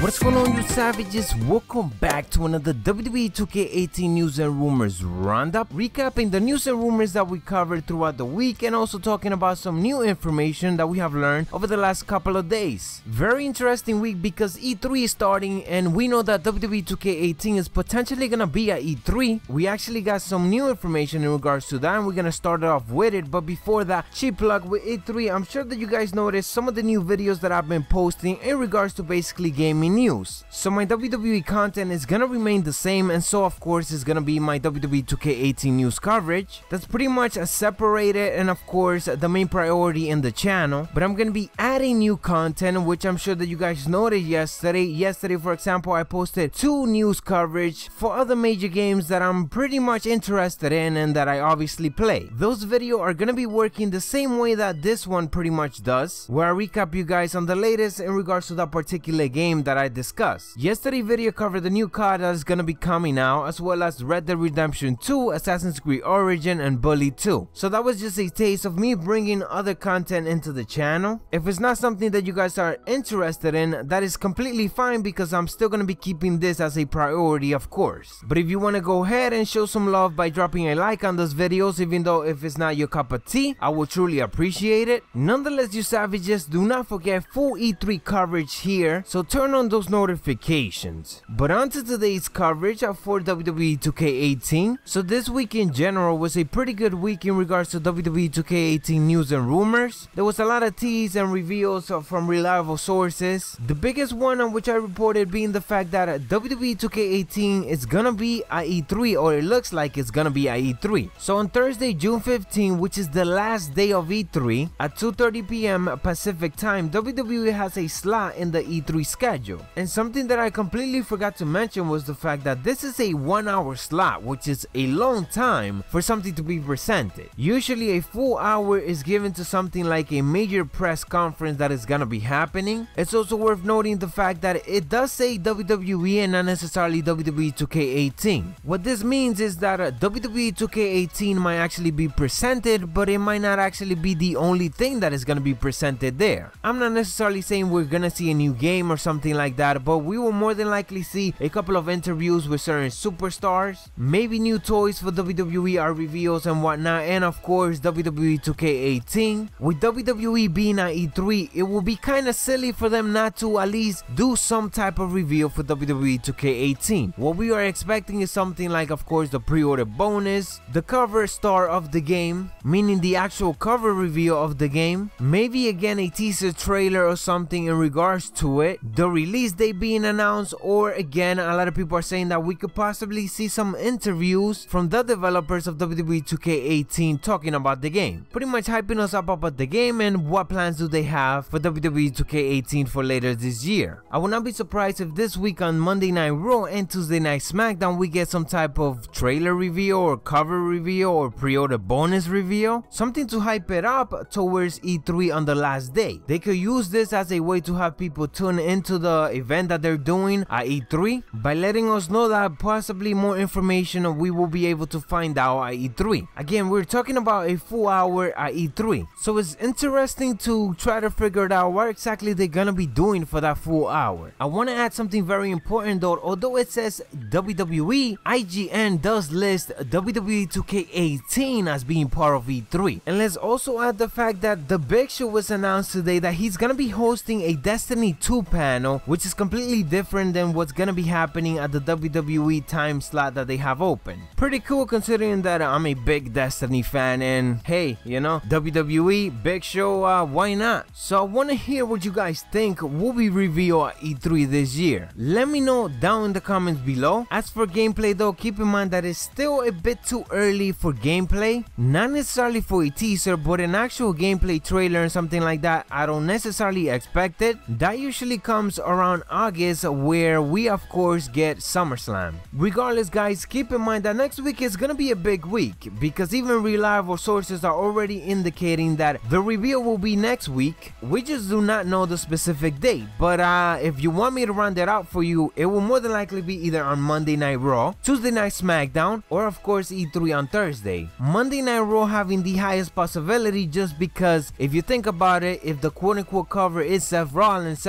What's going on, you savages? Welcome back to another WWE 2K18 news and rumors roundup, recapping the news and rumors that we covered throughout the week and also talking about some new information that we have learned over the last couple of days. Very interesting week because E3 is starting and we know that WWE 2K18 is potentially gonna be at E3. We actually got some new information in regards to that and we're gonna start off with it, but before that, cheap plug with E3. I'm sure that you guys noticed some of the new videos that I've been posting in regards to basically gaming news. So my WWE content is gonna remain the same, and so of course is gonna be my WWE 2K18 news coverage. That's pretty much separated and of course the main priority in the channel, but I'm gonna be adding new content, which I'm sure that you guys noticed yesterday. For example, I posted 2 news coverage for other major games that I'm pretty much interested in and that I obviously play. Those videos are gonna be working the same way that this one pretty much does, where I recap you guys on the latest in regards to that particular game that I discussed. Yesterday video covered the new COD that is gonna be coming out, as well as Red Dead Redemption 2, Assassin's Creed Origin, and Bully 2. So that was just a taste of me bringing other content into the channel. If it's not something that you guys are interested in, that is completely fine because I'm still gonna be keeping this as a priority, of course. But if you wanna go ahead and show some love by dropping a like on those videos, even though if it's not your cup of tea, I will truly appreciate it. Nonetheless, you savages, do not forget full E3 coverage here, so turn on those notifications. But on to today's coverage for WWE 2K18. So this week in general was a pretty good week in regards to WWE 2K18 news and rumors. There was a lot of teas and reveals from reliable sources. The biggest one on which I reported being the fact that WWE 2K18 is gonna be at E3, or it looks like it's gonna be at E3. So on Thursday, June 15, which is the last day of E3, at 2:30 p.m. Pacific time, WWE has a slot in the E3 schedule. And something that I completely forgot to mention was the fact that this is a 1-hour slot, which is a long time for something to be presented. Usually a full hour is given to something like a major press conference that is gonna be happening. It's also worth noting the fact that it does say WWE and not necessarily WWE 2K18. What this means is that WWE 2K18 might actually be presented, but it might not actually be the only thing that is gonna be presented there. I'm not necessarily saying we're gonna see a new game or something like that, but we will more than likely see a couple of interviews with certain superstars, maybe new toys for WWE are reveals and whatnot, and of course WWE 2K18. With WWE being at E3, it will be kinda silly for them not to at least do some type of reveal for WWE 2K18. What we are expecting is something like, of course, the pre-order bonus, the cover star of the game, meaning the actual cover reveal of the game, maybe again a teaser trailer or something in regards to it, the release date being announced, or again a lot of people are saying that we could possibly see some interviews from the developers of WWE 2K18 talking about the game, pretty much hyping us up about the game and what plans do they have for WWE 2K18 for later this year. I would not be surprised if this week on Monday Night Raw and Tuesday Night Smackdown we get some type of trailer reveal or cover reveal or pre-order bonus reveal, something to hype it up towards E3 on the last day. They could use this as a way to have people tune into the event that they're doing at E3 by letting us know that possibly more information we will be able to find out at E3. Again, we're talking about a full hour at E3, so it's interesting to try to figure it out what exactly they're gonna be doing for that full hour. I want to add something very important though. Although it says WWE, IGN does list WWE 2K18 as being part of E3. And let's also add the fact that the Big Show was announced today that he's gonna be hosting a Destiny 2 panel, which is completely different than what's gonna be happening at the WWE time slot that they have open. Pretty cool considering that I'm a big Destiny fan, and hey, you know, WWE, Big Show, why not? So I want to hear what you guys think will be revealed at E3 this year. Let me know down in the comments below. As for gameplay though, keep in mind that it's still a bit too early for gameplay, not necessarily for a teaser, but an actual gameplay trailer and something like that I don't necessarily expect it. That usually comes around August, where we of course get SummerSlam. Regardless guys, keep in mind that next week is gonna be a big week because even reliable sources are already indicating that the reveal will be next week. We just do not know the specific date, but if you want me to round that out for you, it will more than likely be either on Monday Night Raw, Tuesday Night Smackdown, or of course E3 on Thursday. Monday Night Raw having the highest possibility just because if you think about it, if the quote-unquote cover is Seth Rollins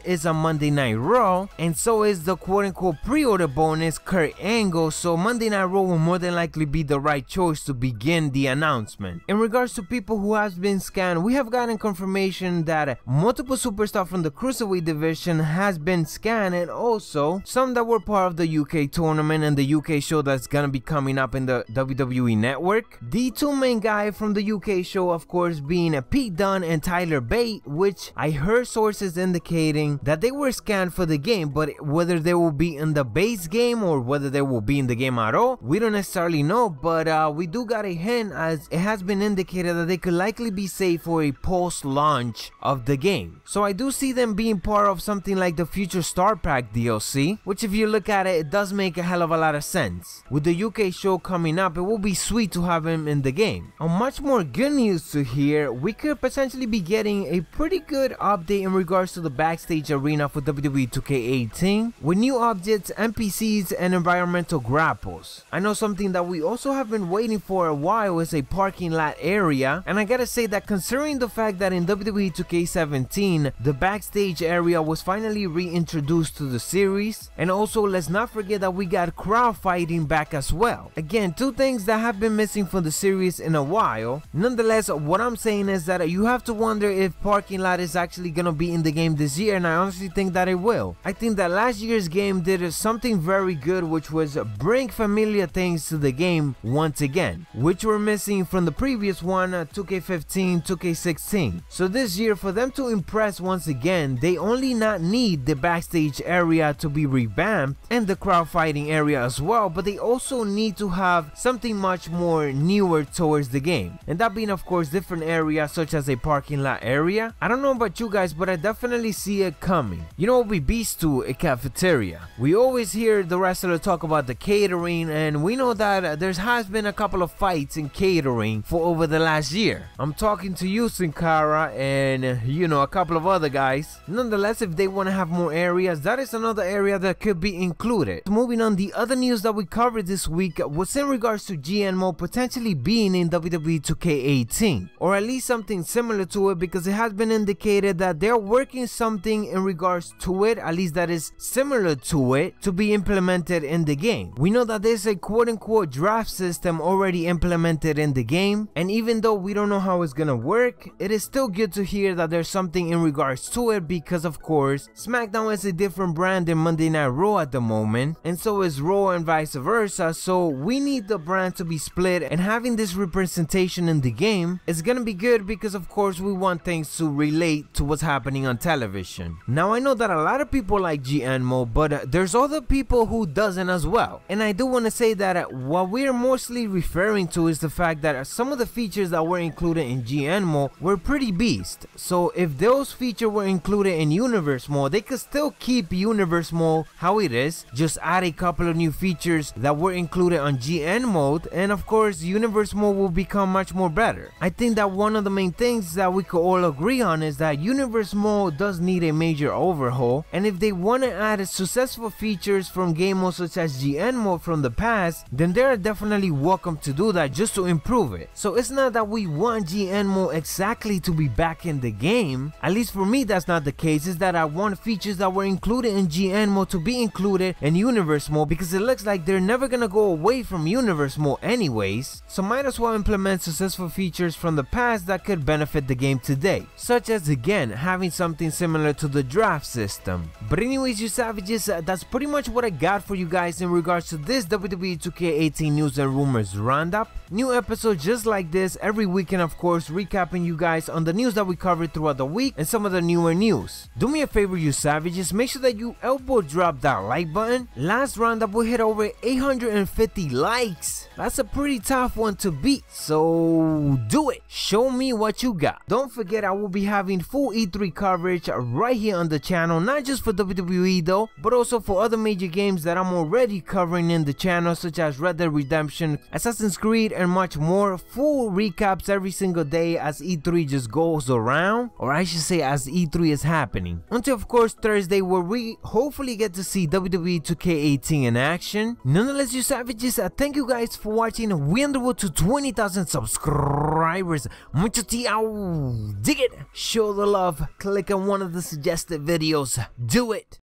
is on Monday Monday Night Raw, and so is the quote-unquote pre-order bonus Kurt Angle, so Monday Night Raw will more than likely be the right choice to begin the announcement. In regards to people who have been scanned, we have gotten confirmation that multiple superstars from the Cruiserweight division has been scanned, and also some that were part of the UK tournament and the UK show that's gonna be coming up in the WWE network. The two main guys from the UK show, of course, being Pete Dunne and Tyler Bate, which I heard sources indicating that they were scanned for the game, but whether they will be in the base game or whether they will be in the game at all, we don't necessarily know, but we do got a hint, as it has been indicated that they could likely be saved for a post-launch of the game. So I do see them being part of something like the Future Star Pack DLC, which if you look at it, it does make a hell of a lot of sense. With the UK show coming up, it will be sweet to have him in the game. On much more good news to hear, we could potentially be getting a pretty good update in regards to the Backstage arena for WWE 2K18 with new objects, NPCs, and environmental grapples. I know something that we also have been waiting for a while is a parking lot area, and I gotta say that considering the fact that in WWE 2K17 the Backstage area was finally reintroduced to the series, and also let's not forget that we got crowd fighting back as well. Again, two things that have been missing from the series in a while. Nonetheless, what I'm saying is that you have to wonder if parking lot is actually gonna be in the game this year, and I honestly think that it will. I think that last year's game did something very good, which was bring familiar things to the game once again, which were missing from the previous one, 2K15, 2K16. So this year, for them to impress once again, they only not need the Backstage area to be revamped and the crowd fighting area as well, but they also need to have something much more newer towards the game, and that being of course different areas such as a parking lot area. I don't know about you guys, but I definitely see it coming. You know what we beast to? A cafeteria. We always hear the wrestler talk about the catering, and we know that there has been a couple of fights in catering for over the last year. I'm talking to you, Sin Cara, and you know, a couple of other guys. Nonetheless, if they want to have more areas, that is another area that could be included. Moving on, the other news that we covered this week was in regards to GNMO potentially being in WWE 2K18, or at least something similar to it, because it has been indicated that they're working something in regards to it, at least that is similar to it, to be implemented in the game. We know that there's a quote-unquote draft system already implemented in the game, and even though we don't know how it's gonna work, it is still good to hear that there's something in regards to it, because of course Smackdown is a different brand than Monday Night Raw at the moment, and so is Raw and vice versa, so we need the brand to be split, and having this representation in the game is gonna be good, because of course we want things to relate to what's happening on television. Now I know that a lot of people like GNMO, but there's other people who doesn't as well, and I do want to say that what we're mostly referring to is the fact that some of the features that were included in GNMO were pretty beast. So if those features were included in Universe Mode, they could still keep Universe Mode how it is, just add a couple of new features that were included on GN mode, and of course Universe Mode will become much more better. I think that one of the main things that we could all agree on is that Universe Mode does need a major overhaul, and if they want to add successful features from game modes such as GN mode from the past, then they're definitely welcome to do that just to improve it. So it's not that we want GN mode exactly to be back in the game, at least for me that's not the case. It's that I want features that were included in GN mode to be included in Universe Mode, because it looks like they're never gonna go away from Universe Mode anyways, so might as well implement successful features from the past that could benefit the game today, such as again having something similar to the draft system. But anyways, you savages, that's pretty much what I got for you guys in regards to this WWE 2K18 news and rumors roundup. New episodes just like this every weekend, of course, recapping you guys on the news that we covered throughout the week and some of the newer news. Do me a favor, you savages, make sure that you elbow drop that like button. Last roundup we hit over 850 likes. That's a pretty tough one to beat, so do it. Show me what you got. Don't forget, I will be having full E3 coverage right here on the channel, not just for WWE though, but also for other major games that I'm already covering in the channel, such as Red Dead Redemption, Assassin's Creed, and much more. Full recaps every single day as E3 just goes around, or I should say as E3 is happening, until of course Thursday, where we hopefully get to see WWE 2K18 in action. Nonetheless, you savages, thank you guys for watching. We on the road to 20,000 subscribers. Macho T, dig it. Show the love. Click on one of the suggested videos. videos. Do it!